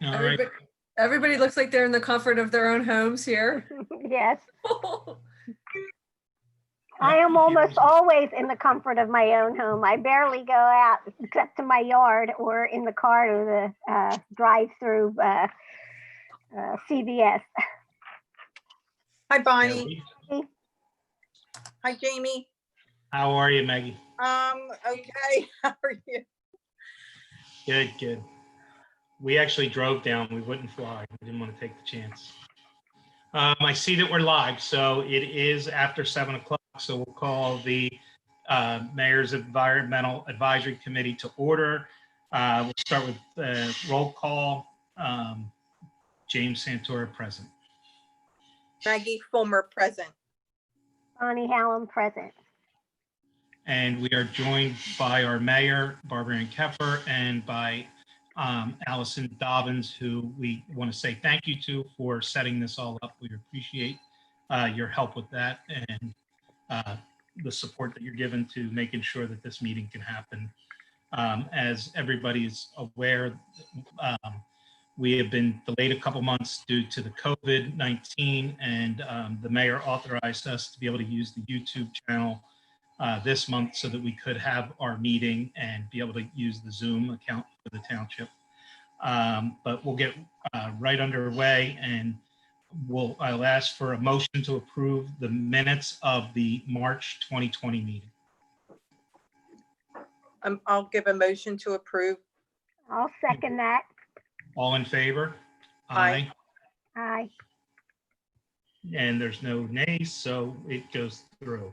All right. Everybody looks like they're in the comfort of their own homes here. Yes, I am almost always in the comfort of my own home. I barely go out except to my yard or in the car to the drive-through CVS. Hi, Bonnie. Hi, Jamie. How are you, Maggie? Okay. How are you? Good, good. We actually drove down. We wouldn't fly. We didn't want to take the chance. I see that we're live, so it is after 7 o'clock. So we'll call the Mayor's Environmental Advisory Committee to order. We'll start with roll call. James Santora present. Maggie Fulmer present. Bonnie Hallam present. And we are joined by our mayor, Barbara Ann Keffer, and by Allison Dobbins, who we want to say thank you to for setting this all up. We appreciate your help with that and the support that you're given to making sure that this meeting can happen. As everybody is aware, we have been delayed a couple months due to the COVID-19, and the mayor authorized us to be able to use the YouTube channel this month so that we could have our meeting and be able to use the Zoom account for the township. But we'll get right underway, and I'll ask for a motion to approve the minutes of the March 2020 meeting. I'll give a motion to approve. I'll second that. All in favor? Aye. Aye. And there's no nays, so it goes through.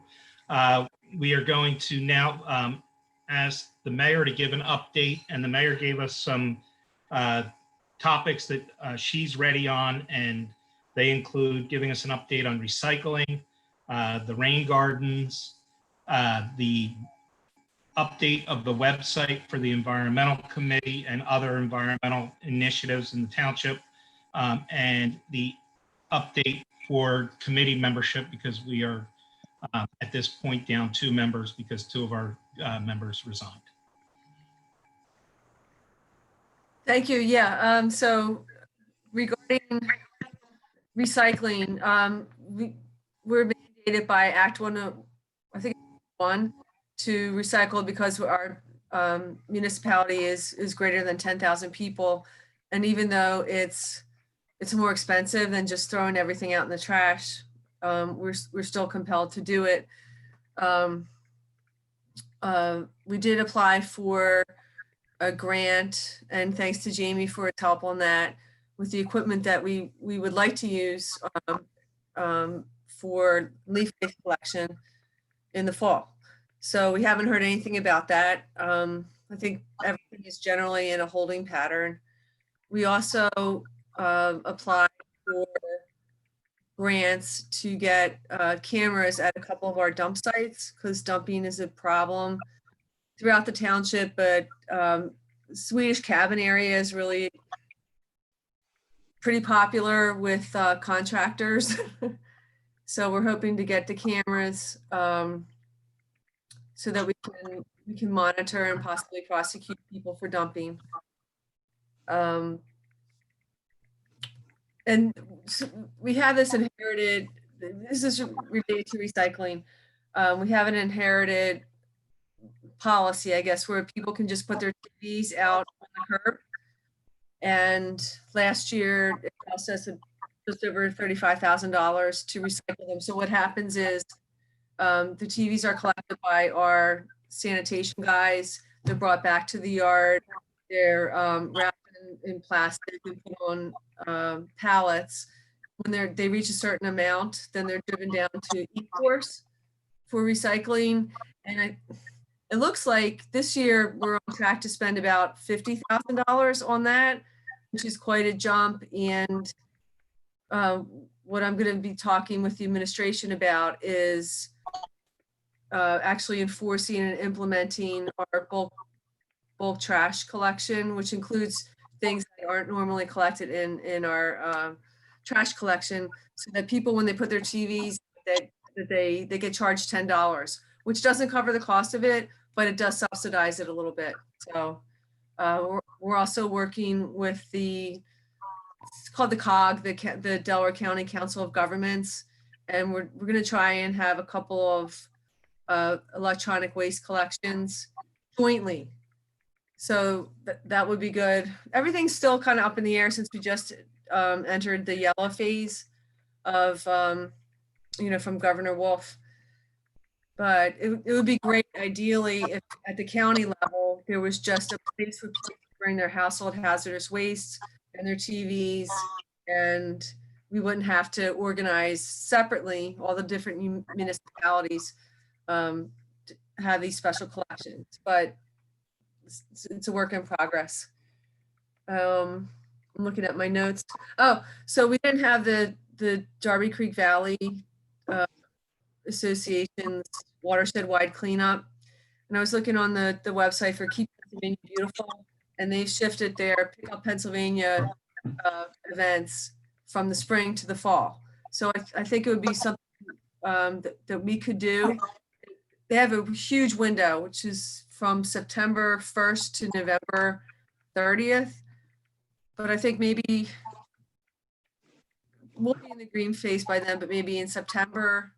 We are going to now ask the mayor to give an update, and the mayor gave us some topics that she's ready on, and they include giving us an update on recycling, the rain gardens, the update of the website for the environmental committee and other environmental initiatives in the township, and the update for committee membership, because we are at this point down 2 members because 2 of our members resigned. Thank you. Yeah. So regarding recycling, we're mandated by Act 1 to recycle because our municipality is greater than 10,000 people, and even though it's more expensive than just throwing everything out in the trash, we're still compelled to do it. We did apply for a grant, and thanks to Jamie for his help on that, with the equipment that we would like to use for leaf-based collection in the fall. So we haven't heard anything about that. I think everything is generally in a holding pattern. We also applied for grants to get cameras at a couple of our dump sites, because dumping is a problem throughout the township, but Swedish cabin area is really pretty popular with contractors. So we're hoping to get the cameras so that we can monitor and possibly prosecute people for dumping. And we have this inherited, this is related to recycling. We have an inherited policy, I guess, where people can just put their TVs out on the curb. And last year, it cost us just over $35,000 to recycle them. So what happens is the TVs are collected by our sanitation guys. They're brought back to the yard. They're wrapped in plastic and put on pallets. When they reach a certain amount, then they're driven down to E-Course for recycling. And it looks like this year we're on track to spend about $50,000 on that, which is quite a jump. And what I'm going to be talking with the administration about is actually enforcing and implementing our bulk trash collection, which includes things that aren't normally collected in our trash collection, so that people, when they put their TVs, that they get charged $10, which doesn't cover the cost of it, but it does subsidize it a little bit. So we're also working with the it's called the COG, the Delaware County Council of Governments. And we're going to try and have a couple of electronic waste collections jointly. So that would be good. Everything's still kind of up in the air since we just entered the yellow phase of, from Governor Wolf. But it would be great, ideally, if at the county level, there was just a place for people to bring their household hazardous waste and their TVs, and we wouldn't have to organize separately all the different municipalities to have these special collections. But it's a work in progress. I'm looking at my notes. Oh, so we didn't have the Darby Creek Valley Association's watershed-wide cleanup. And I was looking on the website for Keep Pennsylvania Beautiful, and they've shifted their Pick Up Pennsylvania events from the spring to the fall. So I think it would be something that we could do. They have a huge window, which is from September 1st to November 30th. But I think maybe we'll be in the green phase by then, but maybe in September,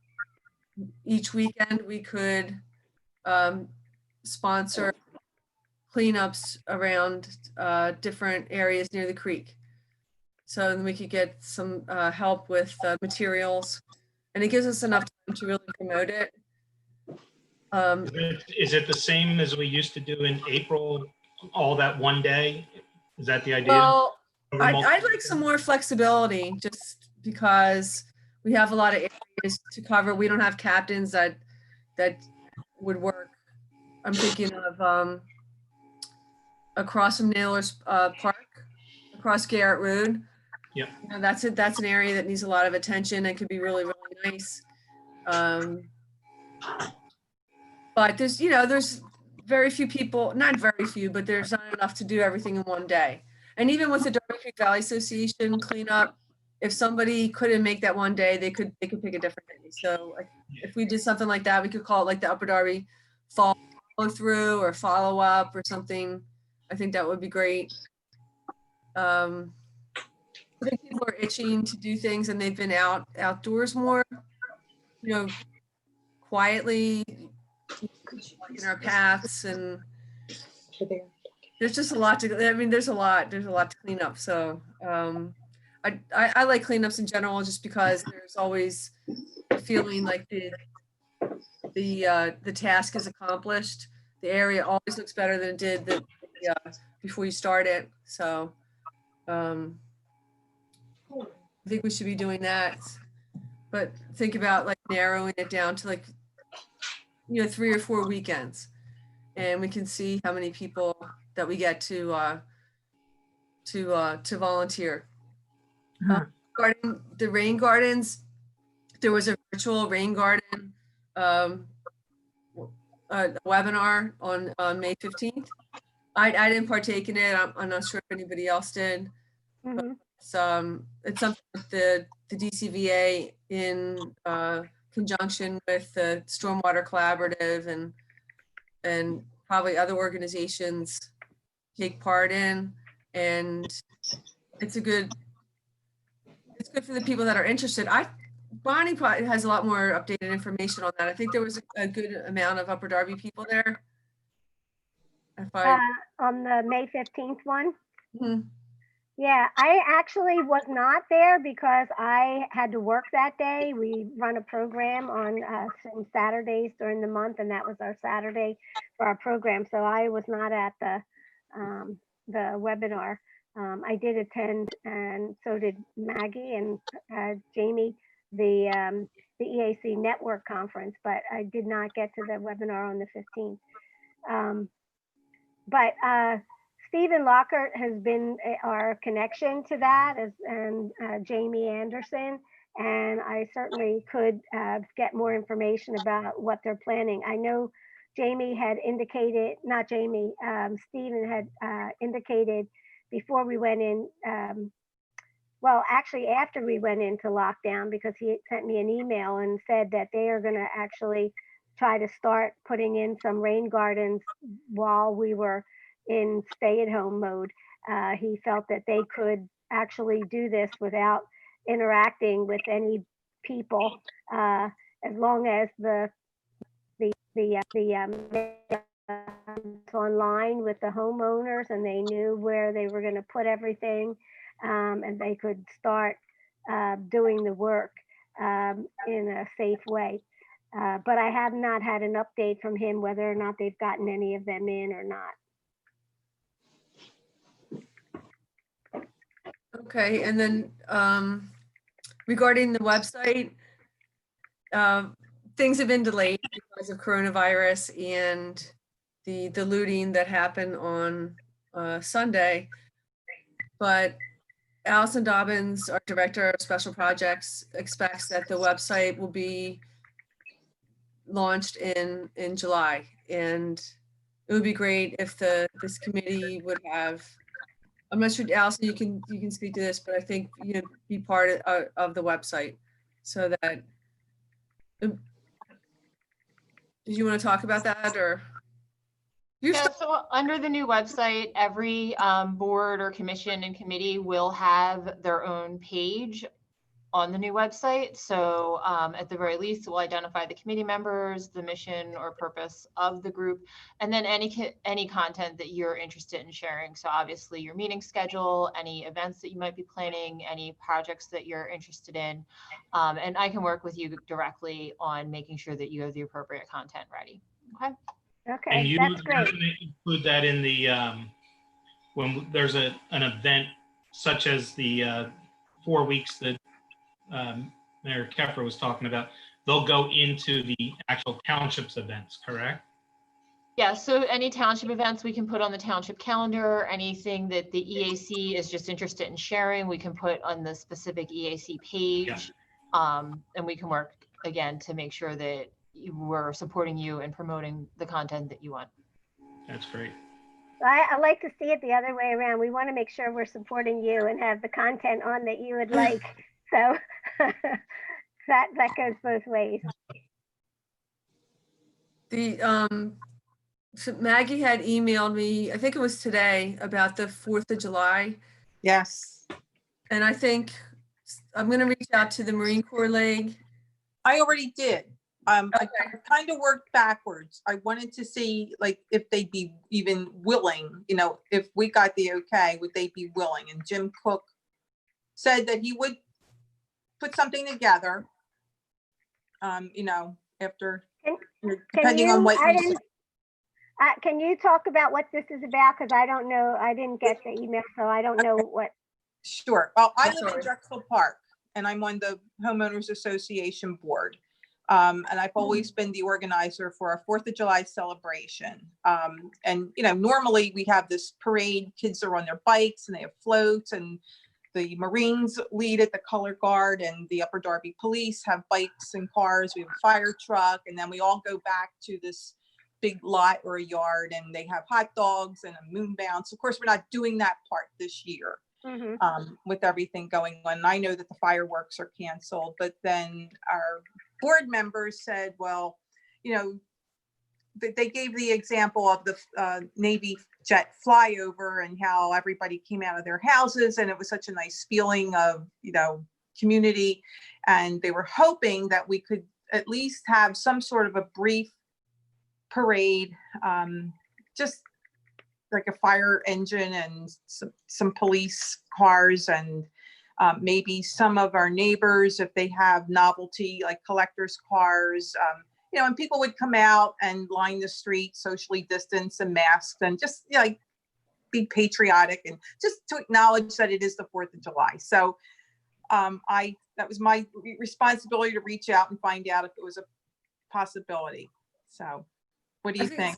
each weekend we could sponsor cleanups around different areas near the creek. So then we could get some help with materials, and it gives us enough time to really promote it. Is it the same as we used to do in April, all that one day? Is that the idea? Well, I'd like some more flexibility, just because we have a lot of areas to cover. We don't have captains that would work. I'm thinking of across from Naylor's Park, across Garrett Road. Yep. That's an area that needs a lot of attention and could be really, really nice. But there's very few people, not very few, but there's not enough to do everything in one day. And even with the Darby Creek Valley Association cleanup, if somebody couldn't make that one day, they could pick a different day. So if we did something like that, we could call it like the Upper Darby follow through or follow up or something. I think that would be great. I think people are itching to do things, and they've been outdoors more, quietly in our paths, and there's just a lot there's a lot to clean up. So I like cleanups in general, just because there's always a feeling like the task is accomplished. The area always looks better than it did before you start it. So I think we should be doing that, but think about like narrowing it down to 3 or 4 weekends, and we can see how many people that we get to volunteer. Regarding the rain gardens, there was a virtual rain garden webinar on May 15th. I didn't partake in it. I'm not sure if anybody else did. Mhm. It's something with the DCVA in conjunction with the Stormwater Collaborative and probably other organizations take part in, and it's good for the people that are interested. Bonnie probably has a lot more updated information on that. I think there was a good amount of Upper Darby people there. On the May 15th one? Mhm. Yeah, I actually was not there because I had to work that day. We run a program on some Saturdays during the month, and that was our Saturday for our program. So I was not at the webinar. I did attend, and so did Maggie and Jamie, the EAC Network Conference, but I did not get to the webinar on the 15th. But Stephen Lockhart has been our connection to that, and Jamie Anderson, and I certainly could get more information about what they're planning. I know Jamie had indicated, not Jamie, Stephen had indicated before we went in, well, actually after we went into lockdown, because he sent me an email and said that they are going to actually try to start putting in some rain gardens while we were in stay-at-home mode. He felt that they could actually do this without interacting with any people, as long as online with the homeowners and they knew where they were going to put everything, and they could start doing the work in a safe way. But I have not had an update from him whether or not they've gotten any of them in or not. Okay, and then regarding the website, things have been delayed because of coronavirus and the looting that happened on Sunday. But Allison Dobbins, our Director of Special Projects, expects that the website will be launched in July. And it would be great if this committee would have, I'm not sure, Allison, you can speak to this, but I think, be part of the website so that, did you want to talk about that or? Yeah, so under the new website, every board or commission and committee will have their own page on the new website. So at the very least, we'll identify the committee members, the mission or purpose of the group, and then any content that you're interested in sharing. So obviously your meeting schedule, any events that you might be planning, any projects that you're interested in. And I can work with you directly on making sure that you have the appropriate content ready. Okay. And Okay, you that's great. include that in the, when there's an event such as the 4 weeks that Mayor Keffer was talking about, they'll go into the actual township's events, correct? Yeah, so any township events we can put on the township calendar, anything that the EAC is just interested in sharing, we can put on the specific EAC page. And we can work again to make sure that we're supporting you and promoting the content that you want. That's great. I like to see it the other way around. We want to make sure we're supporting you and have the content on that you would like. So that goes both ways. So Maggie had emailed me, I think it was today, about the 4th of July. Yes, And I think I'm going to reach out to the Marine Corps League. I already did. I Okay. kind of worked backwards. I wanted to see like if they'd be even willing, if we got the okay, would they be willing? And Jim Cook said that he would put something together, after, depending on what you say. Can you talk about what this is about? Because I don't know. I didn't get the email, so I don't know what. Sure. Well, I That's live all in right. Drexel Park and I'm on the Homeowners Association board. And I've always been the organizer for our 4th of July celebration. And, normally we have this parade, kids are on their bikes and they have floats, and the Marines lead it, the color guard, and the Upper Darby Police have bikes and cars. We have a fire truck, and then we all go back to this big lot or a yard and they have hot dogs and a moon bounce. Of course, we're not doing that part this year. With everything going on. I know that the fireworks are canceled, but then our board members said, well, they gave the example of the Navy jet flyover and how everybody came out of their houses and it was such a nice feeling of, community. And they were hoping that we could at least have some sort of a brief parade, just like a fire engine and some police cars, and maybe some of our neighbors, if they have novelty like collectors cars, and people would come out and line the street, socially distanced and masked, and just be patriotic and just to acknowledge that it is the 4th of July. So that was my responsibility to reach out and find out if it was a possibility. So what do you think?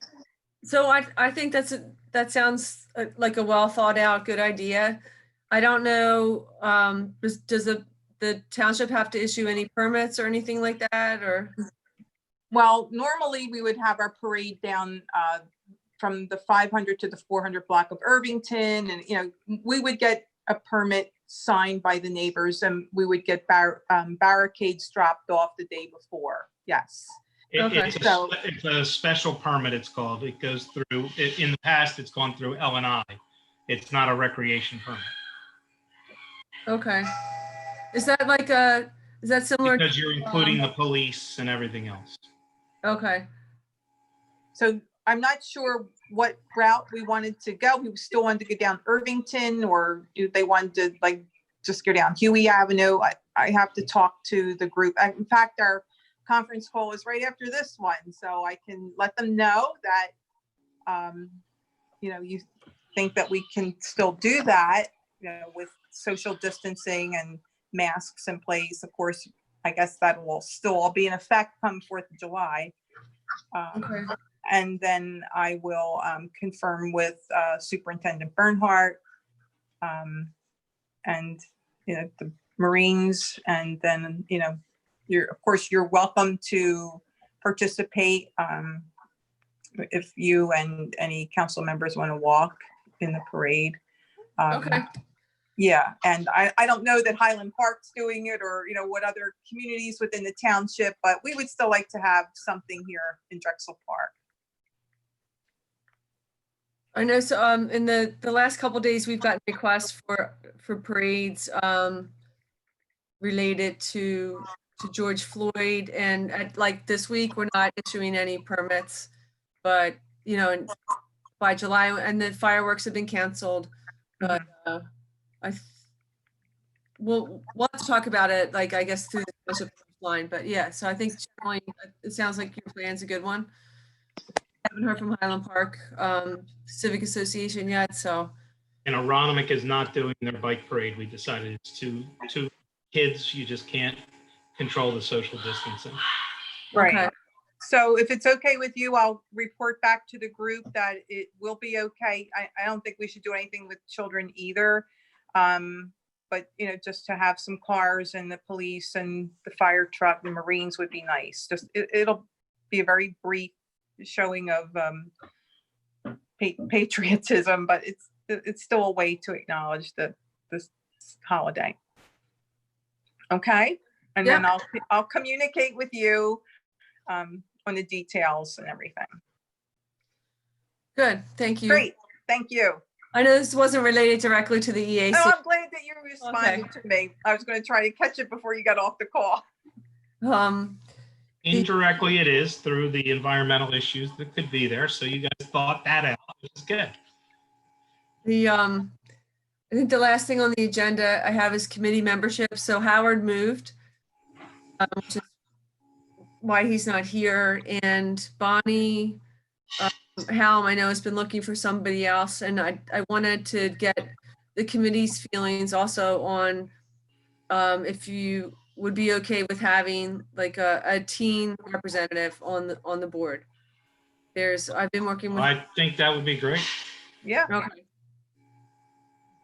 So I think that sounds like a well thought out, good idea. I don't know, does the township have to issue any permits or anything like that, or? Well, normally we would have our parade down from the 500 to the 400 block of Irvington, and we would get a permit signed by the neighbors, and we would get barricades dropped off the day before. Yes. Okay. It's a special permit, it's called. It goes through, in the past, it's gone through L&I. It's not a recreation permit. Okay. Is that like a, is that similar? Because you're including the police and everything else. Okay, So I'm not sure what route we wanted to go. We still wanted to go down Irvington, or do they want to like just go down Huey Avenue? I have to talk to the group. In fact, our conference call is right after this one, so I can let them know that, you think that we can still do that, with social distancing and masks in place. Of course, I guess that will still all be in effect come 4th of July. okay, And then I will confirm with Superintendent Bernhardt, and, the Marines. And then, of course, you're welcome to participate if you and any council members want to walk in the parade. okay. Yeah, and I don't know that Highland Park's doing it, or, what other communities within the township, but we would still like to have something here in Drexel Park. I know, so, in the last couple days, we've gotten requests for parades, related to George Floyd, and like this week, we're not issuing any permits, but, by July, and the fireworks have been canceled, but, we'll have to talk about it, like, I guess, through the township line, but yeah, so I think generally, it sounds like your plan's a good one. Haven't heard from Highland Park Civic Association yet, so. And Aronimink is not doing their bike parade. We decided it's too kids. You just can't control the social distancing. Right. Okay. So if it's okay with you, I'll report back to the group that it will be okay. I don't think we should do anything with children either. But, just to have some cars and the police and the fire truck, the Marines would be nice. Just, it'll be a very brief showing of patriotism, but it's still a way to acknowledge this holiday. Okay, and then I'll communicate with you on the details and everything. Good, thank you. Great, thank you. I know this wasn't related directly to the EAC. No, I'm glad that you responded to me. I was going to try to catch it before you got off the call. Indirectly, it is through the environmental issues that could be there. So you guys thought that out, which is good. I think the last thing on the agenda I have is committee membership. So Howard moved, which is why he's not here. And Bonnie Hallam, I know, has been looking for somebody else. And I wanted to get the committee's feelings also on if you would be okay with having like a teen representative on the board. I've been working with. I think that would be great. Yeah.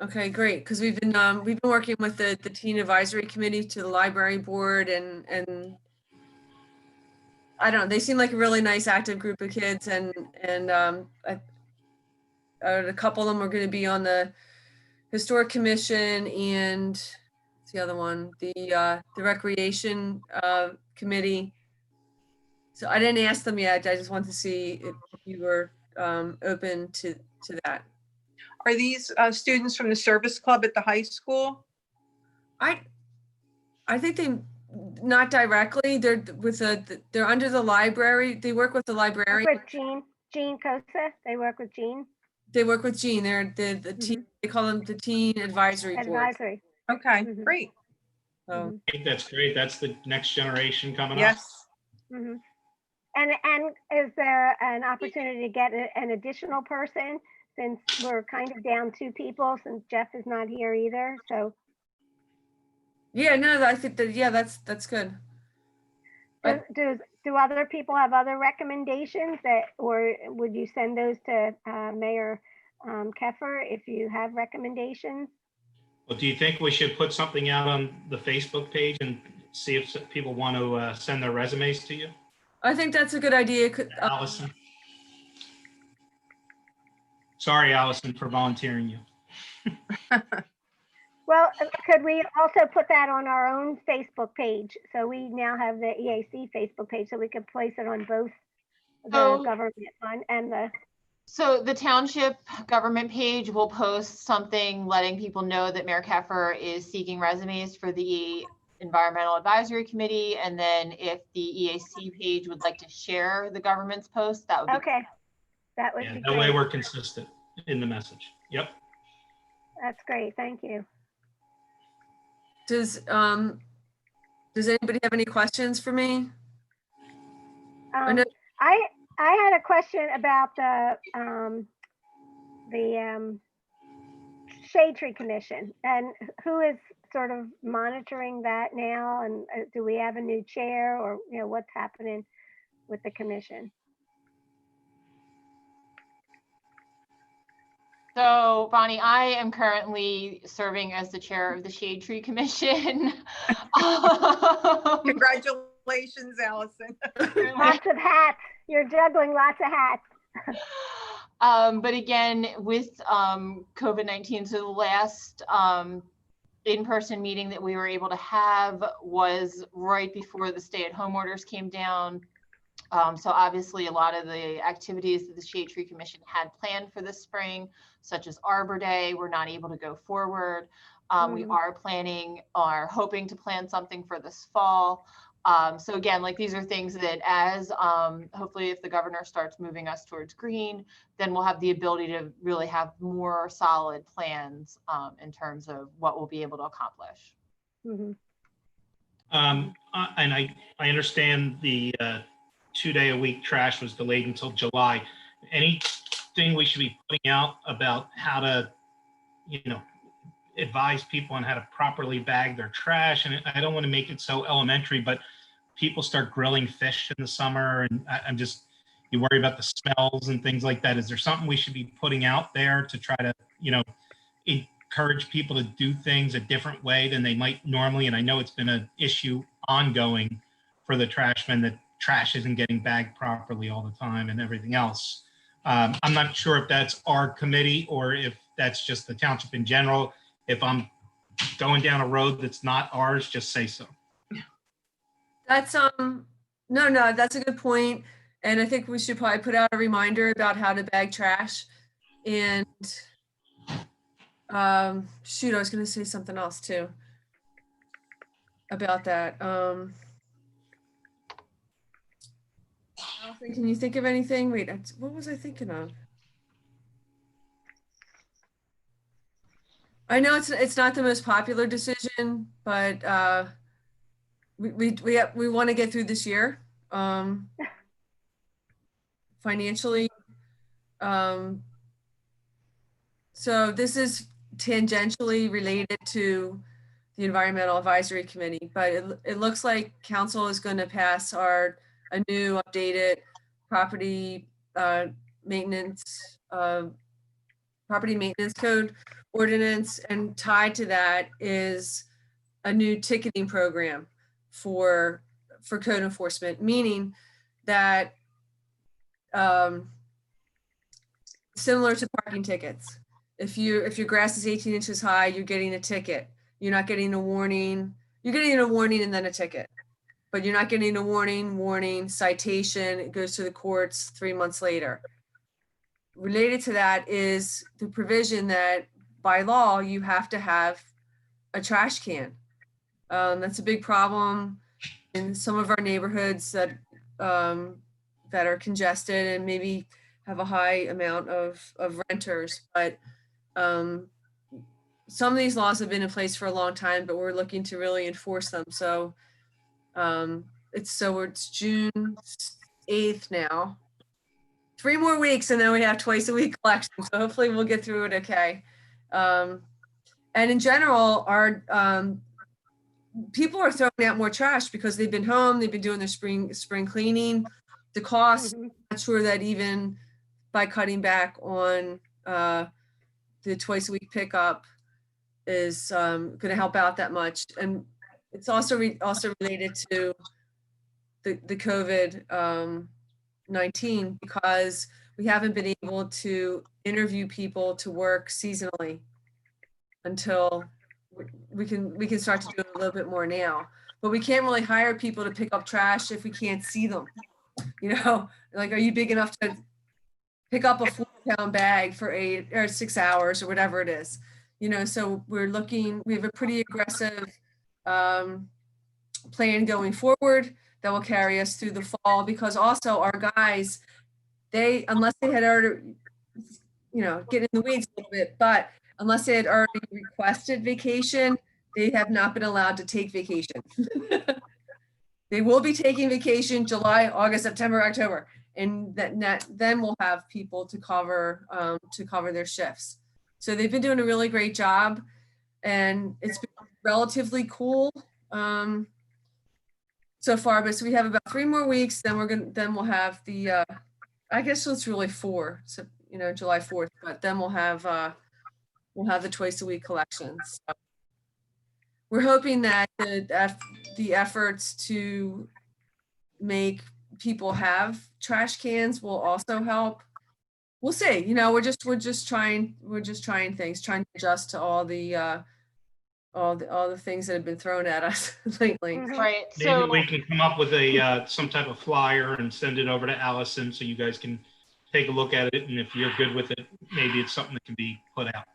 Okay, great. Because we've been working with the teen advisory committee to the library board, and I don't know, they seem like a really nice active group of kids, and a couple of them are going to be on the historic commission, and what's the other one, the recreation committee. So I didn't ask them yet. I just wanted to see if you were open to that. Are these students from the service club at the high school? I think they, not directly. They're they're under the library. They work with the librarian. With Jean Cosa. They work with Jean. They work with Jean. They're the teen. They call them the teen advisory board. Advisory. Okay, Mhm. great. So, I think that's great. That's the next generation coming up. Yes. Mhm. And is there an opportunity to get an additional person, since we're kind of down 2 people, since Jeff is not here either? So yeah, no, I think that, yeah, that's good. do other people have other recommendations or would you send those to Mayor Keffer if you have recommendations? Well, do you think we should put something out on the Facebook page and see if people want to send their resumes to you? I think that's a good idea. Allison. Sorry, Allison, for volunteering you. Well, could we also put that on our own Facebook page? So we now have the EAC Facebook page, so we could place it on both the Oh. government one and the. So the township government page will post something letting people know that Mayor Keffer is seeking resumes for the Environmental Advisory Committee. And then if the EAC page would like to share the government's post, that would be. Okay, that would Yeah, be that way great. we're consistent in the message. Yep. That's great. Thank you. Does anybody have any questions for me? Um, know- I had a question about the Shade Tree Commission and who is sort of monitoring that now, and do we have a new chair, or what's happening with the commission? So Bonnie, I am currently serving as the chair of the Shade Tree Commission. Congratulations, Allison. Lots of hats. You're juggling lots of hats. But again, with COVID-19, so the last in-person meeting that we were able to have was right before the stay-at-home orders came down. So obviously a lot of the activities that the Shade Tree Commission had planned for this spring, such as Arbor Day, were not able to go forward. We are hoping to plan something for this fall. So again, like these are things that as hopefully if the governor starts moving us towards green, then we'll have the ability to really have more solid plans in terms of what we'll be able to accomplish. Mhm. And I understand the 2-day-a-week trash was delayed until July. Anything we should be putting out about how to, advise people on how to properly bag their trash? And I don't want to make it so elementary, but people start grilling fish in the summer, and I'm just, you worry about the smells and things like that. Is there something we should be putting out there to try to, encourage people to do things a different way than they might normally? And I know it's been an issue ongoing for the trashmen that trash isn't getting bagged properly all the time and everything else. I'm not sure if that's our committee or if that's just the township in general. If I'm going down a road that's not ours, just say so. That's no, that's a good point. And I think we should probably put out a reminder about how to bag trash. And shoot, I was gonna say something else too about that. Allison, can you think of anything? Wait, what was I thinking of? I know it's not the most popular decision, but we want to get through this year financially. So this is tangentially related to the Environmental Advisory Committee, but it looks like council is going to pass a new updated property maintenance code ordinance, and tied to that is a new ticketing program for code enforcement, meaning that similar to parking tickets, if your grass is 18 inches high, you're getting a ticket. You're not getting a warning. You're getting a warning and then a ticket, but you're not getting a warning, citation. It goes to the courts 3 months later. Related to that is the provision that by law, you have to have a trash can. That's a big problem in some of our neighborhoods that are congested and maybe have a high amount of renters. But some of these laws have been in place for a long time, but we're looking to really enforce them. So it's June 8th now. 3 more weeks, and then we have twice a week collection. So hopefully we'll get through it okay. And in general, our people are throwing out more trash because they've been home, they've been doing their spring cleaning. The cost, I'm not sure that even by cutting back on the twice a week pickup is going to help out that much. And it's also related to the COVID-19 because we haven't been able to interview people to work seasonally until we can start to do it a little bit more now. But we can't really hire people to pick up trash if we can't see them. Like, are you big enough to pick up a 4-pound bag for 8 or 6 hours or whatever it is. So we have a pretty aggressive plan going forward that will carry us through the fall, because also our guys, unless they had already, get in the weeds a little bit, but unless they had already requested vacation, they have not been allowed to take vacation. They will be taking vacation July, August, September, October, and then we'll have people to cover their shifts. So they've been doing a really great job, and it's been relatively cool so far. But so we have about 3 more weeks. Then we'll have the I guess it's really 4. So July 4th. But then we'll have the twice a week collections. So we're hoping that the efforts to make people have trash cans will also help. We'll see. We're just trying things, trying to adjust to all the things that have been thrown at us lately. Right. Maybe So we can come up with some type of flyer and send it over to Allison so you guys can take a look at it. And if you're good with it, maybe it's something that can be put out.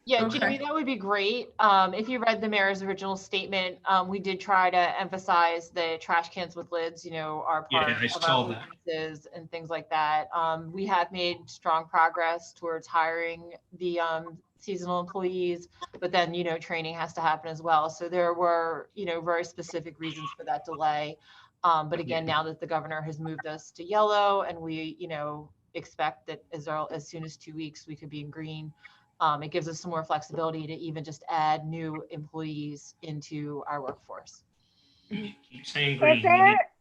yeah, Okay. Jamie, that would be great. If you read the mayor's original statement, we did try to emphasize the trash cans with lids, are part Yeah, I of saw our that. ordinances and things like that. We have made strong progress towards hiring the seasonal employees, but then, training has to happen as well. So there were, very specific reasons for that delay. But again, now that the governor has moved us to yellow, and we, expect that as soon as 2 weeks we could be in green, it gives us some more flexibility to even just add new employees into our workforce. Keep saying green. Is there,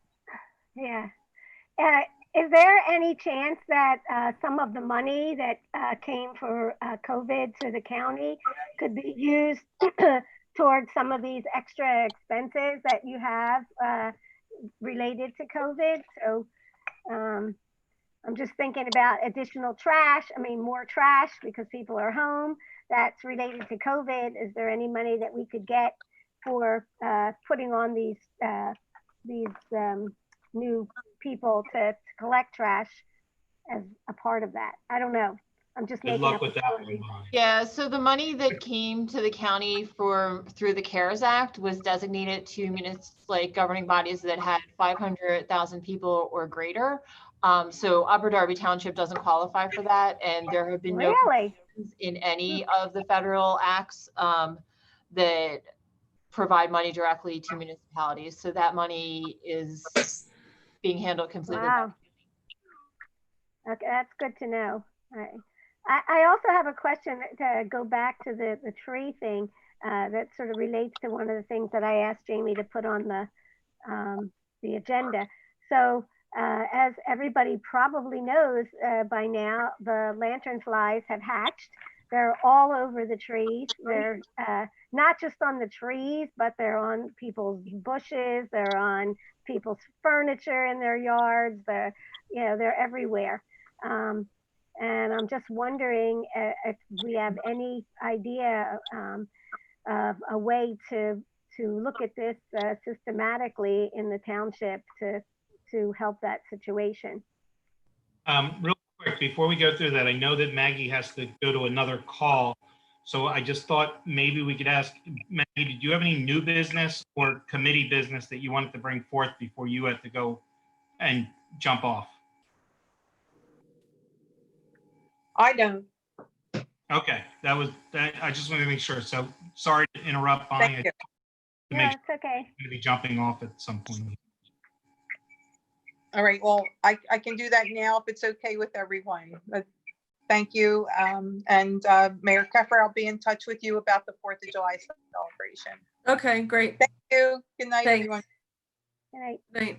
yeah. Is there any chance that some of the money that came for COVID to the county could be used towards some of these extra expenses that you have related to COVID? So I'm just thinking about additional trash. I mean, more trash because people are home. That's related to COVID. Is there any money that we could get for putting on these new people to collect trash as a part of that? I don't know. I'm just Good making luck up with a that story. one, Bonnie. Yeah, so the money that came to the county through the CARES Act was designated to like governing bodies that had 500,000 people or greater. So Upper Darby Township doesn't qualify for that, and there have been no Really? provisions in any of the federal acts that provide money directly to municipalities. So that money is being handled completely. Wow. Okay, that's good to know. I also have a question to go back to the tree thing that sort of relates to one of the things that I asked Jamie to put on the agenda. So as everybody probably knows by now, the lanternflies have hatched. They're all over the trees. They're not just on the trees, but they're on people's bushes. They're on people's furniture in their yards. They're everywhere. And I'm just wondering if we have any idea of a way to look at this systematically in the township to help that situation. Real quick, before we go through that, I know that Maggie has to go to another call. So I just thought maybe we could ask, Maggie, did you have any new business or committee business that you wanted to bring forth before you had to go and jump off? I don't. Okay, that was that. I just wanted to make sure. So sorry to interrupt, Bonnie. Thank you. To No, make it's okay. sure to be jumping off at some point. All right, well, I can do that now if it's okay with everyone. Thank you. And Mayor Keffer, I'll be in touch with you about the 4th of July celebration. Okay, great. Thank you. Good night, Thanks. everyone. All right. Right.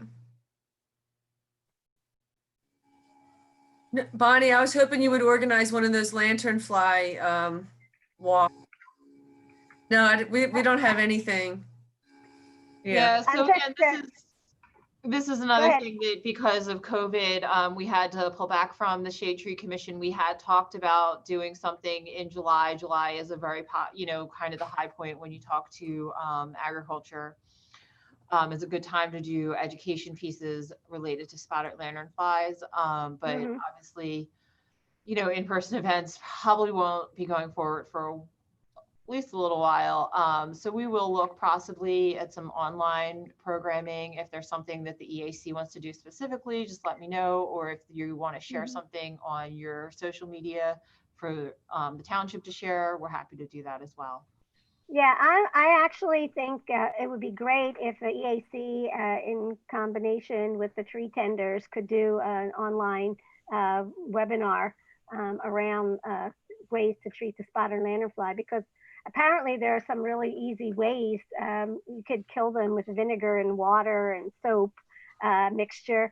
Bonnie, I was hoping you would organize one of those lanternfly walks. No, we don't have anything. Yeah, so I'm again, just, this is another ahead. thing that because of COVID, we had to pull back from the Shade Tree Commission. We had talked about doing something in July. July is a very, kind of the high point when you talk to agriculture. It's a good time to do education pieces related to spotted lanternflies. But Mhm. obviously, in-person events probably won't be going forward for at least a little while. So we will look possibly at some online programming. If there's something that the EAC wants to do specifically, just let me know. Or if you want to share something on your social media for the township to share, we're happy to do that as well. Yeah, I actually think it would be great if the EAC, in combination with the tree tenders, could do an online webinar around ways to treat the spotted lanternfly, because apparently there are some really easy ways. You could kill them with vinegar and water and soap mixture,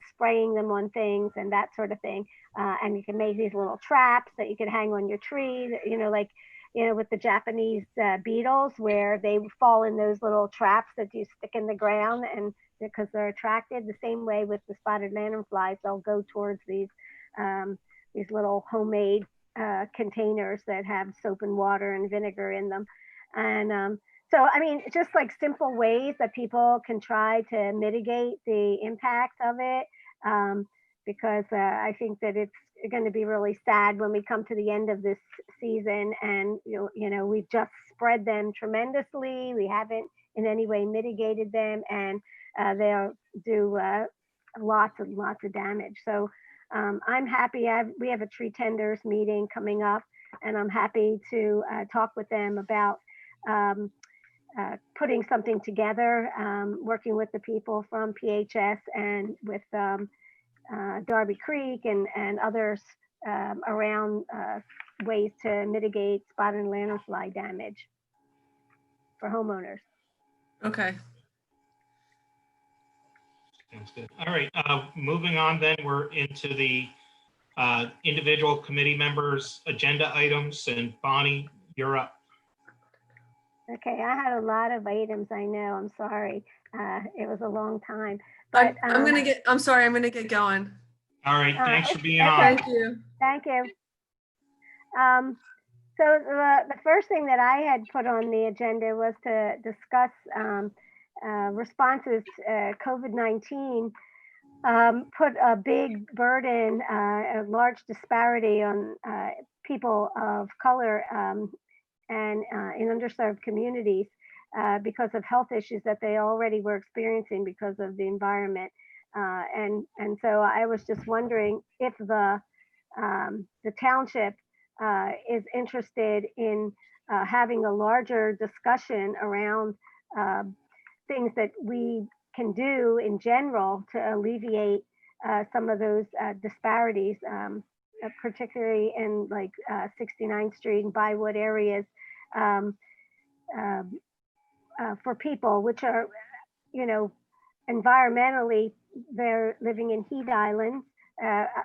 spraying them on things and that sort of thing. And you can make these little traps that you could hang on your tree, with the Japanese beetles, where they fall in those little traps that you stick in the ground, and because they're attracted. The same way with the spotted lanternflies, they'll go towards these little homemade containers that have soap and water and vinegar in them. And so, I mean, just like simple ways that people can try to mitigate the impact of it, because I think that it's going to be really sad when we come to the end of this season and we've just spread them tremendously. We haven't in any way mitigated them, and they'll do lots and lots of damage. So I'm happy. We have a tree tenders meeting coming up, and I'm happy to talk with them about putting something together, working with the people from PHS and with Darby Creek and others around ways to mitigate spotted lanternfly damage for homeowners. Okay. Sounds good. All right, moving on then, we're into the individual committee members' agenda items, and Bonnie, you're up. Okay, I had a lot of items, I know, I'm sorry. It was a long time. But I'm sorry, I'm gonna get going. All right, thanks for being okay. on. Thank you. Thank you. So the first thing that I had put on the agenda was to discuss responses to COVID-19 put a big burden, a large disparity on people of color and in underserved communities because of health issues that they already were experiencing because of the environment. And so I was just wondering if the township is interested in having a larger discussion around things that we can do in general to alleviate some of those disparities, particularly in like 69th Street and Bywood areas, for people which are, environmentally, they're living in heat islands.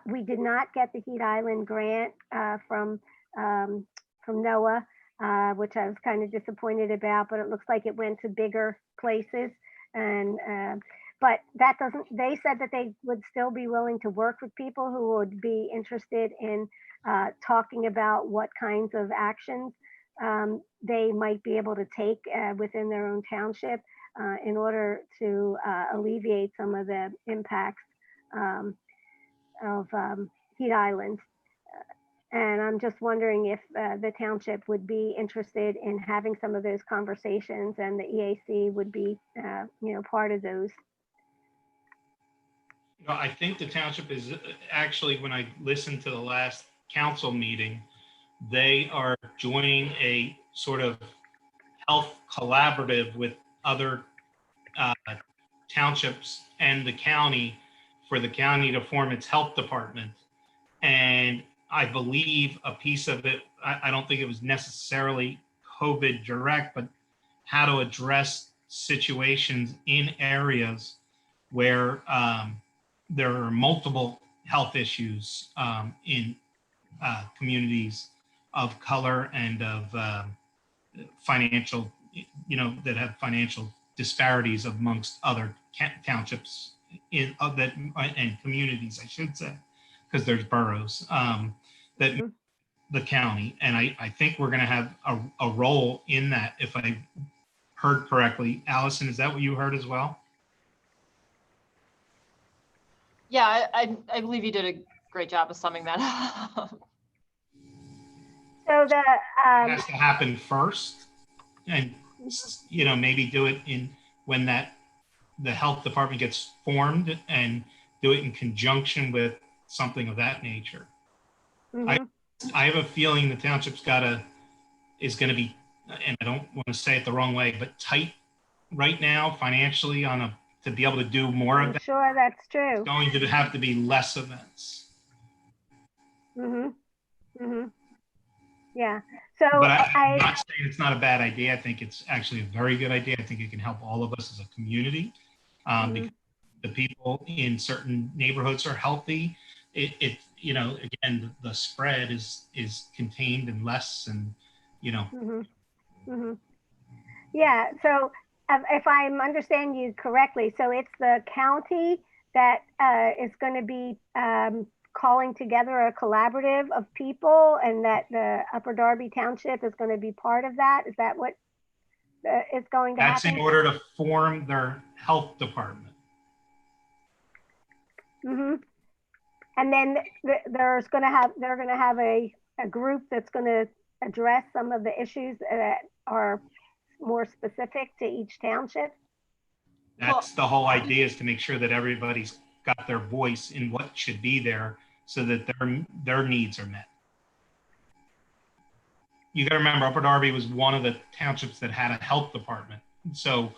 We did not get the heat island grant from NOAA, which I was kind of disappointed about, but it looks like it went to bigger places. And but that doesn't, they said that they would still be willing to work with people who would be interested in talking about what kinds of actions they might be able to take within their own township in order to alleviate some of the impacts of heat islands. And I'm just wondering if the township would be interested in having some of those conversations, and the EAC would be, part of those. I think the township is actually, when I listened to the last council meeting, they are joining a sort of health collaborative with other townships and the county, for the county to form its health department. And I believe a piece of it, I don't think it was necessarily COVID direct, but how to address situations in areas where there are multiple health issues in communities of color and of financial, that have financial disparities amongst other townships and communities, I should say, because there's boroughs that the county. And I think we're going to have a role in that, if I heard correctly. Allison, is that what you heard as well? Yeah, I believe you did great job of summing that up. So the, It has to happen first, and maybe do it when the health department gets formed, and do it in conjunction with something of that nature. mhm. I have a feeling the township's is going to be, and I don't want to say it the wrong way, but tight right now financially to be able to do more of I'm that. sure that's true. It's going to have to be less events. Yeah. So But I'm not saying it's not a bad idea. I think it's actually a very good idea. I think it can help all of us as a community. Because the people in certain neighborhoods are healthy. Again, the spread is contained and less, and Yeah, so if I'm understanding you correctly, so it's the county that is going to be calling together a collaborative of people, and that the Upper Darby Township is going to be part of that. Is that what is going to that's happen? in order to form their health department. And then they're going to have a group that's going to address some of the issues that are more specific to each township. That's the whole idea, is to make sure that everybody's got their voice in what should be there, so that their needs are met. You got to remember, Upper Darby was one of the townships that had a health department. So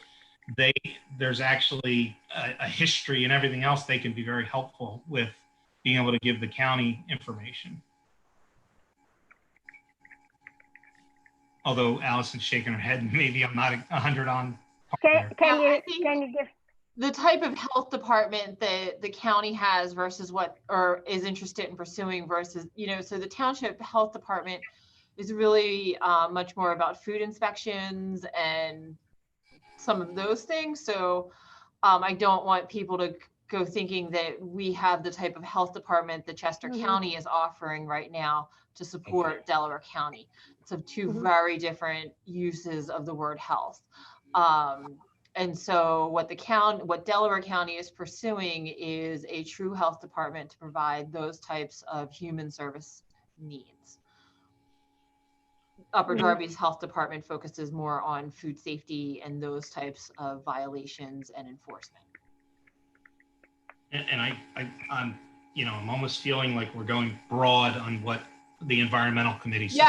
there's actually a history and everything else. They can be very helpful with being able to give the county information. Although Allison's shaking her head, maybe I'm not 100 on. Can you give the type of health department that the county has versus or is interested in pursuing versus, so the township health department is really much more about food inspections and some of those things. So I don't want people to go thinking that we have the type of health department that Chester County is offering right now to support Delaware County. So two very different uses of the word health. And so what Delaware County is pursuing is a true health department to provide those types of human service needs. Upper Darby's health department focuses more on food safety and those types of violations and enforcement. And I'm almost feeling like we're going broad on what the environmental committee says.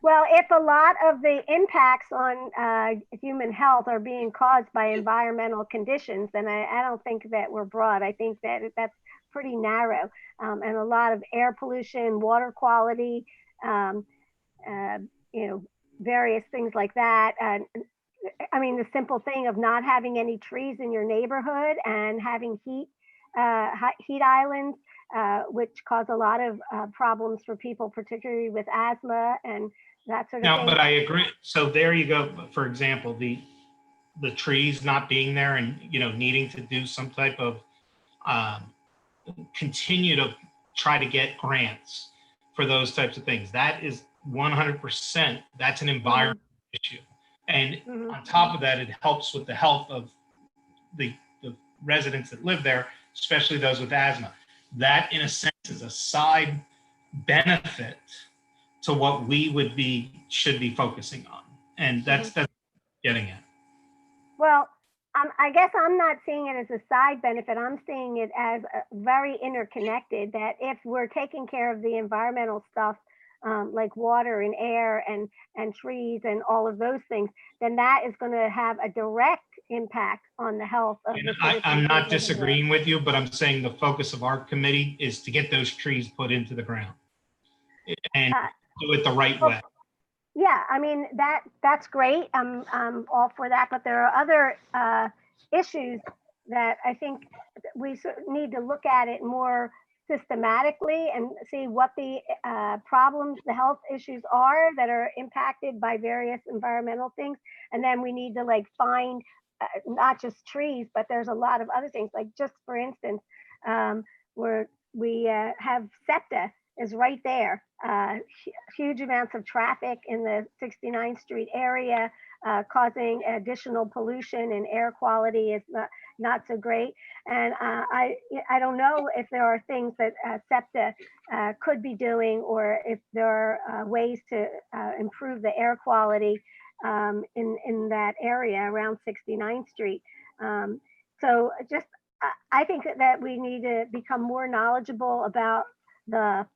Well, if a lot of the impacts on human health are being caused by environmental conditions, then I don't think that we're broad. I think that that's pretty narrow, and a lot of air pollution, water quality, various things like that. I mean, the simple thing of not having any trees in your neighborhood and having heat islands, which cause a lot of problems for people, particularly with asthma and that sort of thing. But I agree. So there you go. For example, the trees not being there, and needing to do some type of continue to try to get grants for those types of things. That is 100%. That's an environmental issue. And on top of that, it helps with the health of the residents that live there, especially those with asthma. That, in a sense, is a side benefit to what we should be focusing on. And that's getting it. Well, I guess I'm not seeing it as a side benefit. I'm seeing it as very interconnected, that if we're taking care of the environmental stuff, like water and air and trees and all of those things, then that is going to have a direct impact on the health of the citizens. I'm not disagreeing with you, but I'm saying the focus of our committee is to get those trees put into the ground and do it the right way. Yeah, I mean, that's great. I'm all for that, but there are other issues that I think we need to look at it more systematically and see what the problems, the health issues are that are impacted by various environmental things. And then we need to find not just trees, but there's a lot of other things, like just for instance, where we have SEPTA is right there. Huge amounts of traffic in the 69th Street area, causing additional pollution, and air quality is not so great. And I don't know if there are things that SEPTA could be doing, or if there are ways to improve the air quality in that area around 69th Street. So just, I think that we need to become more knowledgeable about the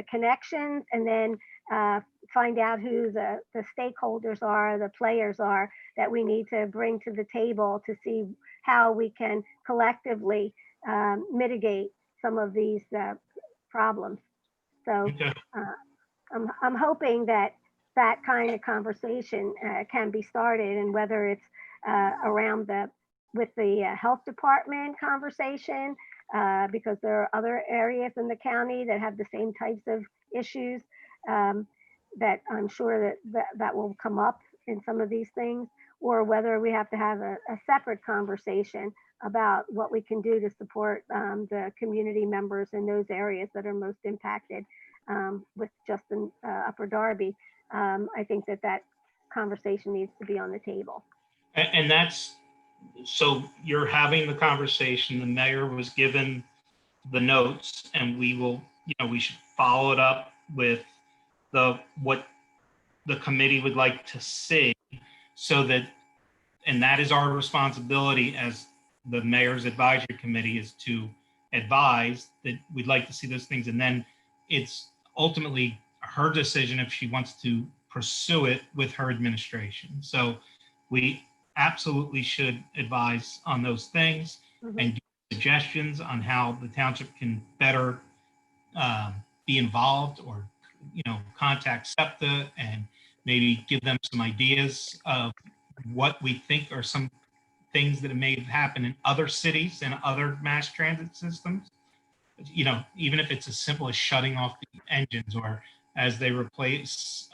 connections, and then find out who the stakeholders are, the players are that we need to bring to the table to see how we can collectively mitigate some of these problems. So Okay. I'm hoping that that kind of conversation can be started, and whether it's around with the health department conversation, because there are other areas in the county that have the same types of issues, that I'm sure that will come up in some of these things, or whether we have to have a separate conversation about what we can do to support the community members in those areas that are most impacted with Justin Upper Darby. I think that conversation needs to be on the table. And that's, so you're having the conversation, the mayor was given the notes, and we will, we should follow it up with what the committee would like to see, so that, and that is our responsibility as the mayor's advisory committee, is to advise that we'd like to see those things. And then it's ultimately her decision if she wants to pursue it with her administration. So we absolutely should advise on those things, and give suggestions on how the township can better be involved, or contact SEPTA and maybe give them some ideas of what we think are some things that may have happened in other cities and other mass transit systems. Even if it's as simple as shutting off the engines, or as they replace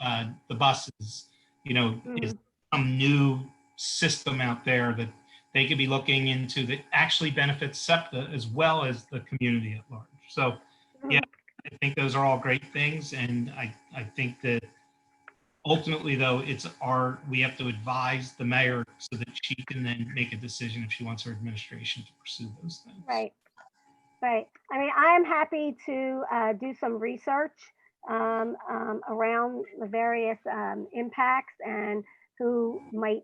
the buses, is some new system out there that they could be looking into that actually benefits SEPTA as well as the community at large. So, yeah, I think those are all great things. And I think that ultimately, though, we have to advise the mayor so that she can then make a decision if she wants her administration to pursue those things. Right. Right. I mean, I am happy to do some research around the various impacts, and who might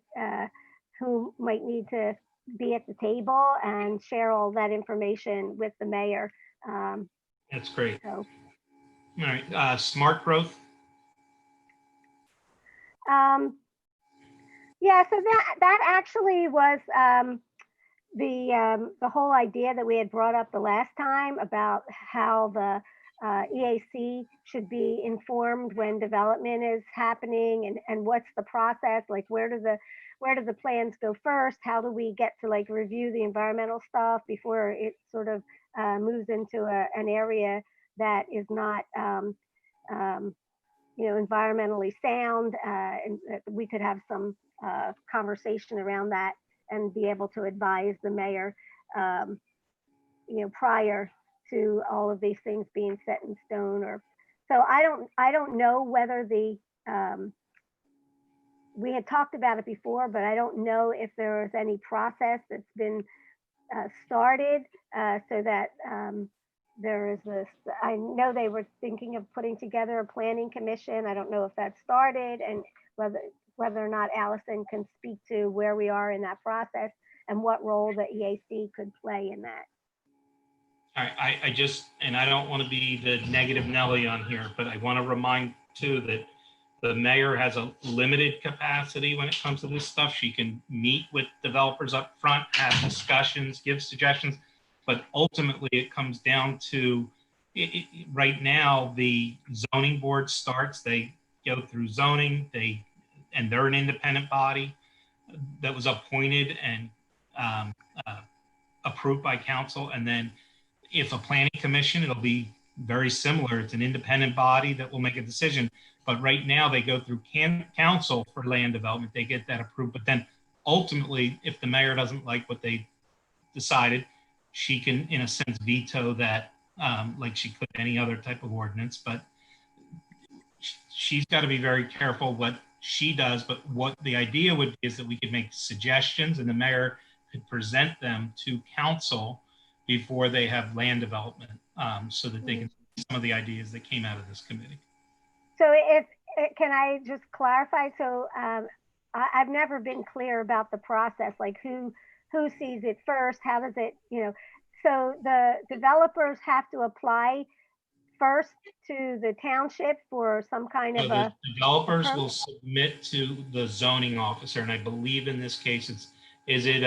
need to be at the table, and share all that information with the mayor. That's great. So. All right. Smart growth. Yeah. So that actually was. The whole idea that we had brought up the last time about how the EAC should be informed when development is happening, and what's the process, like where do the plans go first? How do we get to review the environmental stuff before it sort of moves into an area that is not environmentally sound, and we could have some conversation around that, and be able to advise the mayor, prior to all of these things being set in stone. Or so I don't know whether we had talked about it before, but I don't know if there was any process that's been started, so that there is this. I know they were thinking of putting together a planning commission. I don't know if that started, and whether or not Allison can speak to where we are in that process, and what role the EAC could play in that. I just, and I don't want to be the negative Nelly on here, but I want to remind too that the mayor has a limited capacity when it comes to this stuff. She can meet with developers up front, have discussions, give suggestions, but ultimately it comes down to, right now, the zoning board starts, they go through zoning, and they're an independent body that was appointed and approved by council. And then if a planning commission, it'll be very similar. It's an independent body that will make a decision. But right now they go through council for land development. They get that approved. But then ultimately, if the mayor doesn't like what they decided, she can, in a sense, veto that like she could any other type of ordinance, but she's got to be very careful what she does. But what the idea would be is that we could make suggestions and the mayor could present them to council before they have land development, so that they can see some of the ideas that came out of this committee. So can I just clarify? So I've never been clear about the process, like who sees it first, how does it, so the developers have to apply first to the township for some kind So of the a, developers will submit to the zoning officer, and I believe in this case, is it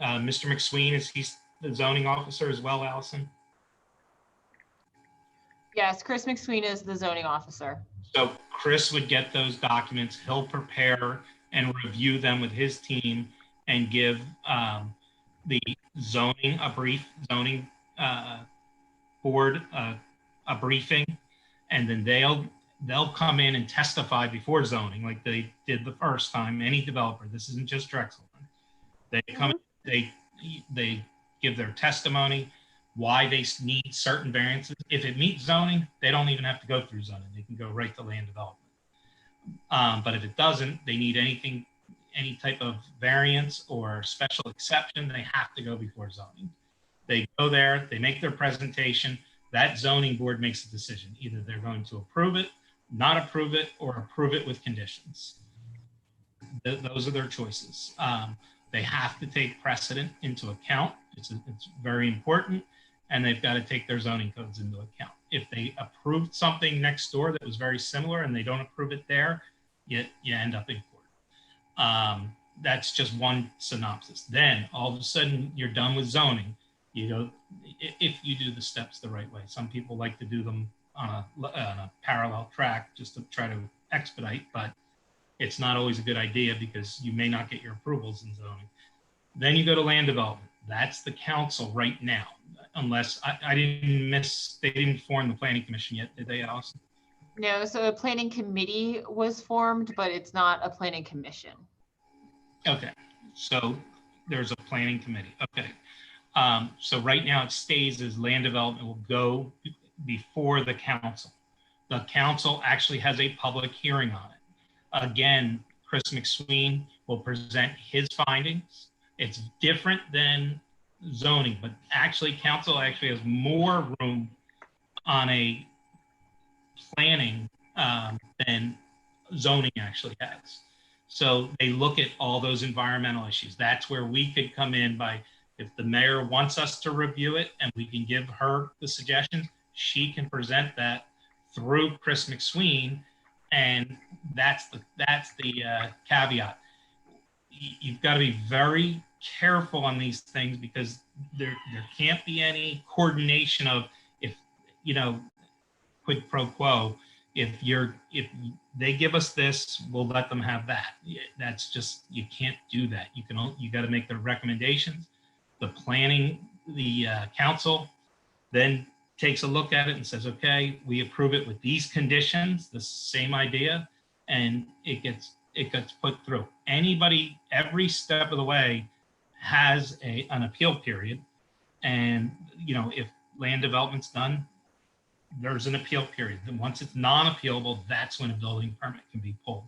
Mr. McSween, is he the zoning officer as well, Allison? Yes, Chris McSween is the zoning officer. So Chris would get those documents, he'll prepare and review them with his team and give the zoning, a brief zoning board a briefing, and then they'll come in and testify before zoning like they did the first time. Any developer, this isn't just Drexel. They come, they give their testimony, why they need certain variances. If it meets zoning, they don't even have to go through zoning. They can go right to land development. But if it doesn't, they need anything, any type of variance or special exception, they have to go before zoning. They go there, they make their presentation, that zoning board makes a decision. Either they're going to approve it, not approve it, or approve it with conditions. Those are their choices. They have to take precedent into account. It's very important, and they've got to take their zoning codes into account. If they approved something next door that was very similar and they don't approve it there, you end up in court. That's just one synopsis. Then all of a sudden you're done with zoning. If you do the steps the right way. Some people like to do them on a parallel track just to try to expedite, but it's not always a good idea because you may not get your approvals in zoning. Then you go to land development. That's the council right now, unless they didn't form the planning commission yet, did they, Allison? No, so a planning committee was formed, but it's not a planning commission. Okay, so there's a planning committee. Okay. So right now it stays as land development will go before the council. The council actually has a public hearing on it. Again, Chris McSween will present his findings. It's different than zoning, but actually council actually has more room on a planning than zoning actually has. So they look at all those environmental issues. That's where we could come in by, if the mayor wants us to review it and we can give her the suggestions, she can present that through Chris McSween. And that's the caveat. You've got to be very careful on these things because there can't be any coordination of, if quid pro quo. If they give us this, we'll let them have that. That's just, you can't do that. You got to make the recommendations. The council then takes a look at it and says, okay, we approve it with these conditions, the same idea, and it gets put through. Every step of the way has an appeal period. And, if land development's done, there's an appeal period. Then once it's non-appealable, that's when a building permit can be pulled.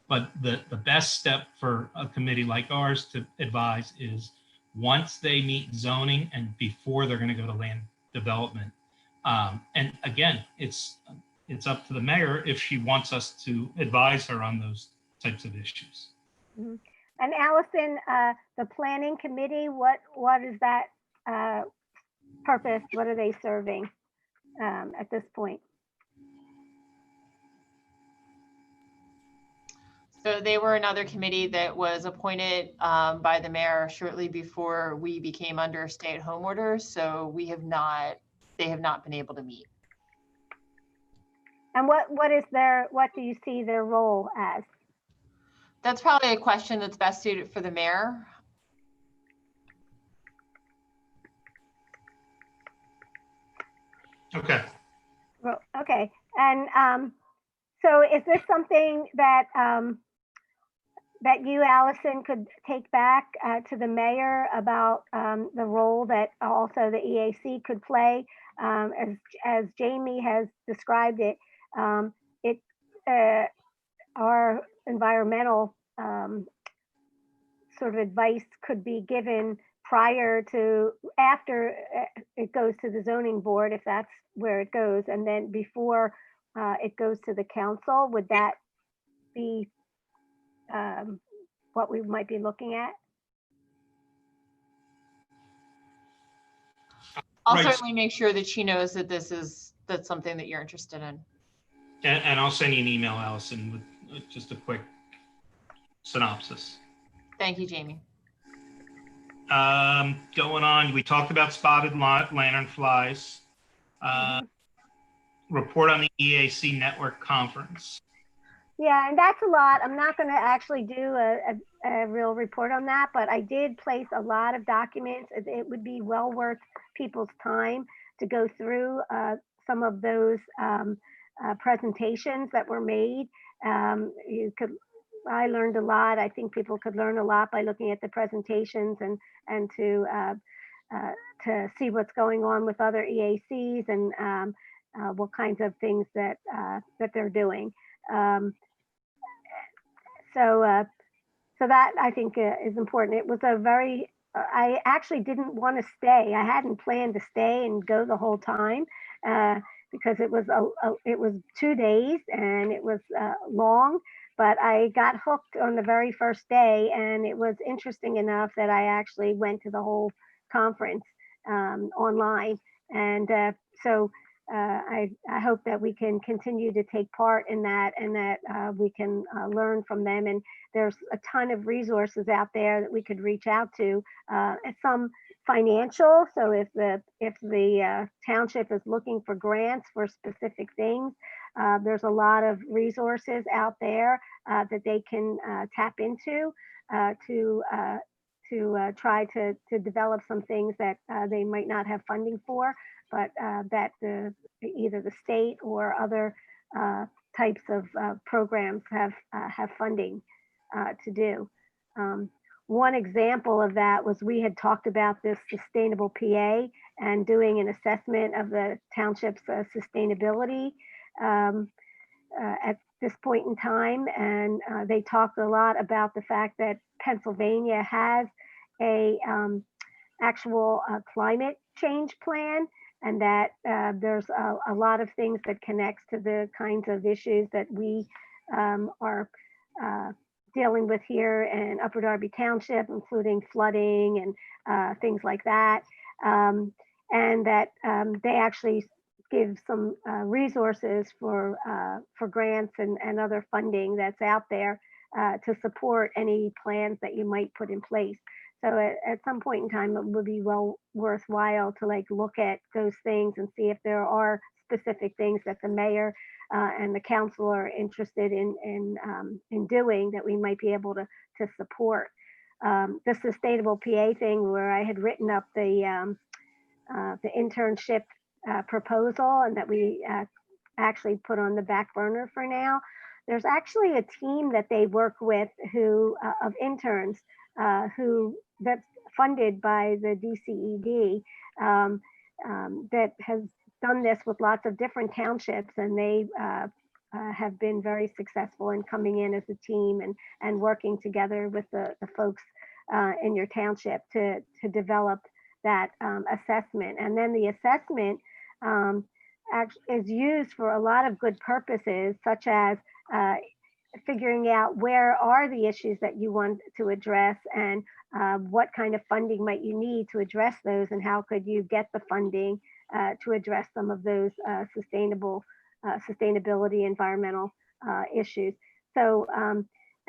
But the best step for a committee like ours to advise is once they meet zoning and before they're going to go to land development. And again, it's up to the mayor if she wants us to advise her on those types of issues. Mm-hmm. And Allison, the planning committee, what is that purpose? What are they serving at this point? So they were another committee that was appointed by the mayor shortly before we became under stay-at-home orders. So they have not been able to meet. And what do you see their role as? That's probably a question that's best suited for the mayor. Okay. Well, okay. And so is this something that that you, Allison, could take back to the mayor about the role that also the EAC could play. As Jamie has described it, it our environmental sort of advice could be given prior to, after it goes to the zoning board, if that's where it goes, and then before it goes to the council. Would that be what we might be looking at? I'll Right. certainly make sure that she knows that that's something that you're interested in. And I'll send you an email, Allison, with just a quick synopsis. Thank you, Jamie. Going on, we talked about spotted lanternflies. Report on the EAC network conference. Yeah, and that's a lot. I'm not going to actually do a real report on that, but I did place a lot of documents. It would be well worth people's time to go through some of those presentations that were made. I learned a lot. I think people could learn a lot by looking at the presentations and to see what's going on with other EACs and what kinds of things that they're doing. So that I think is important. It was a very, I actually didn't want to stay. I hadn't planned to stay and go the whole time because it was 2 days and it was long, but I got hooked on the very first day, and it was interesting enough that I actually went to the whole conference online. And so I hope that we can continue to take part in that, and that we can learn from them. And there's a ton of resources out there that we could reach out to. Some financial, so if the township is looking for grants for specific things, there's a lot of resources out there that they can tap into to try to develop some things that they might not have funding for, but that either the state or other types of programs have funding to do. One example of that was we had talked about this sustainable PA and doing an assessment of the township's sustainability at this point in time. And they talked a lot about the fact that Pennsylvania has a actual climate change plan, and that there's a lot of things that connects to the kinds of issues that we are dealing with here in Upper Darby Township, including flooding and things like that. And that they actually give some resources for grants and other funding that's out there to support any plans that you might put in place. So at some point in time, it would be well worthwhile to look at those things and see if there are specific things that the mayor and the council are interested in doing that we might be able to support. The sustainable PA thing, where I had written up the internship proposal, and that we actually put on the back burner for now. There's actually a team that they work with of interns that's funded by the DCED that has done this with lots of different townships, and they have been very successful in coming in as a team and working together with the folks in your township to develop that assessment. And then the assessment is used for a lot of good purposes, such as figuring out where are the issues that you want to address, and what kind of funding might you need to address those, and how could you get the funding to address some of those sustainability environmental issues. So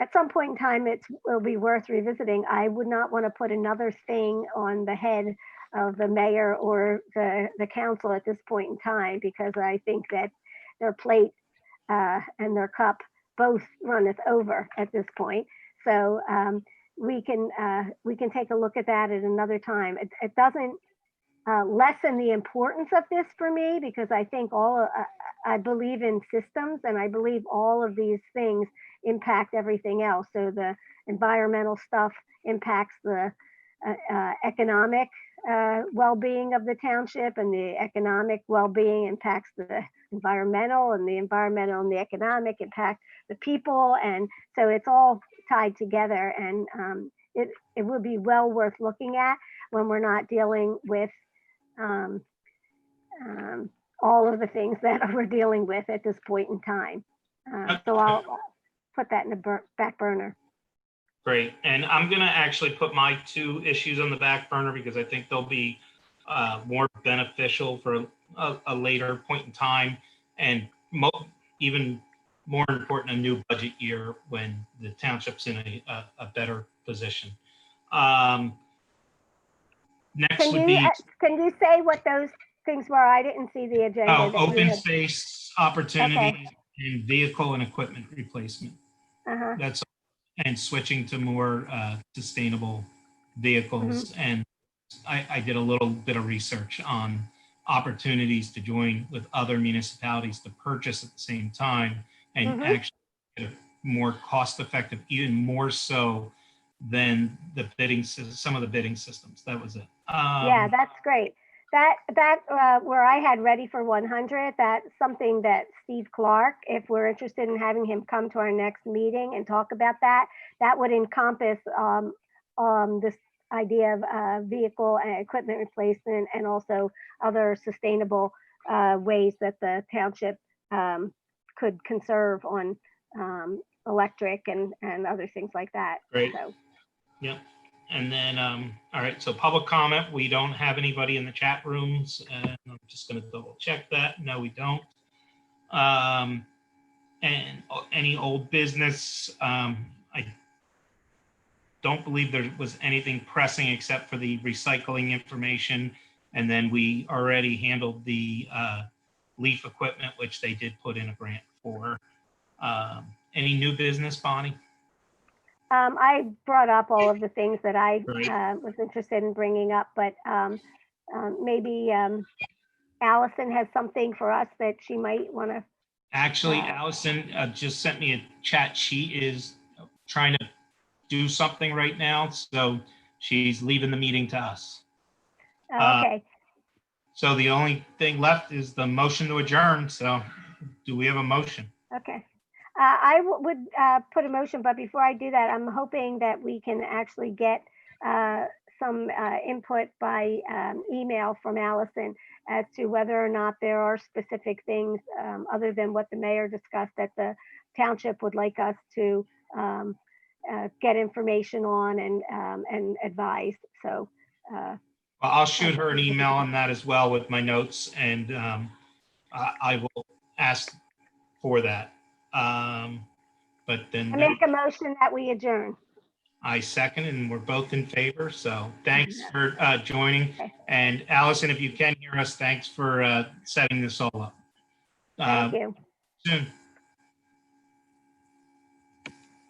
at some point in time, will be worth revisiting. I would not want to put another thing on the head of the mayor or the council at this point in time, because I think that their plate and their cup both runneth over at this point. So we can take a look at that at another time. It doesn't lessen the importance of this for me, because I think I believe in systems, and I believe all of these things impact everything else. So the environmental stuff impacts the economic well-being of the township, and the economic well-being impacts the environmental, and the environmental and the economic impact the people. And so it's all tied together, and it would be well worth looking at when we're not dealing with all of the things that we're dealing with at this point in time. So I'll put that in the back burner. Great. And I'm going to actually put my 2 issues on the back burner because I think they'll be more beneficial for a later point in time, and even more important, a new budget year when the township's in a better position. Next would be Can you say what those things were? I didn't see the agenda. open space opportunities and vehicle and equipment replacement. That's and switching to more sustainable vehicles. And I did a little bit of research on opportunities to join with other municipalities to purchase at the same time and actually get a more cost effective, even more so than the some of the bidding systems. That was it. Yeah, that's great. That where I had Ready for 100, that's something that Steve Clark, if we're interested in having him come to our next meeting and talk about that, that would encompass this idea of vehicle and equipment replacement, and also other sustainable ways that the township could conserve on electric and other things like that. Great. So. Yep. And then, all right, so public comment, we don't have anybody in the chat rooms, and I'm just going to double check that. No, we don't. And any old business, I don't believe there was anything pressing except for the recycling information. And then we already handled the leaf equipment, which they did put in a grant for. Any new business, Bonnie? I brought up all of the things that I was interested in bringing up, but maybe Allison has something for us that she might want to. Actually, Allison just sent me a chat. She is trying to do something right now, so she's leaving the meeting to us. Okay. So the only thing left is the motion to adjourn. So do we have a motion? Okay. I would put a motion, but before I do that, I'm hoping that we can actually get some input by email from Allison as to whether or not there are specific things other than what the mayor discussed that the township would like us to get information on and advise. So Well, I'll shoot her an email on that as well with my notes, and I will ask for that. But then I make a motion that we adjourn. I second, and we're both in favor. So thanks for joining. And Allison, if you can hear us, thanks for setting this all up. Thank you. Soon.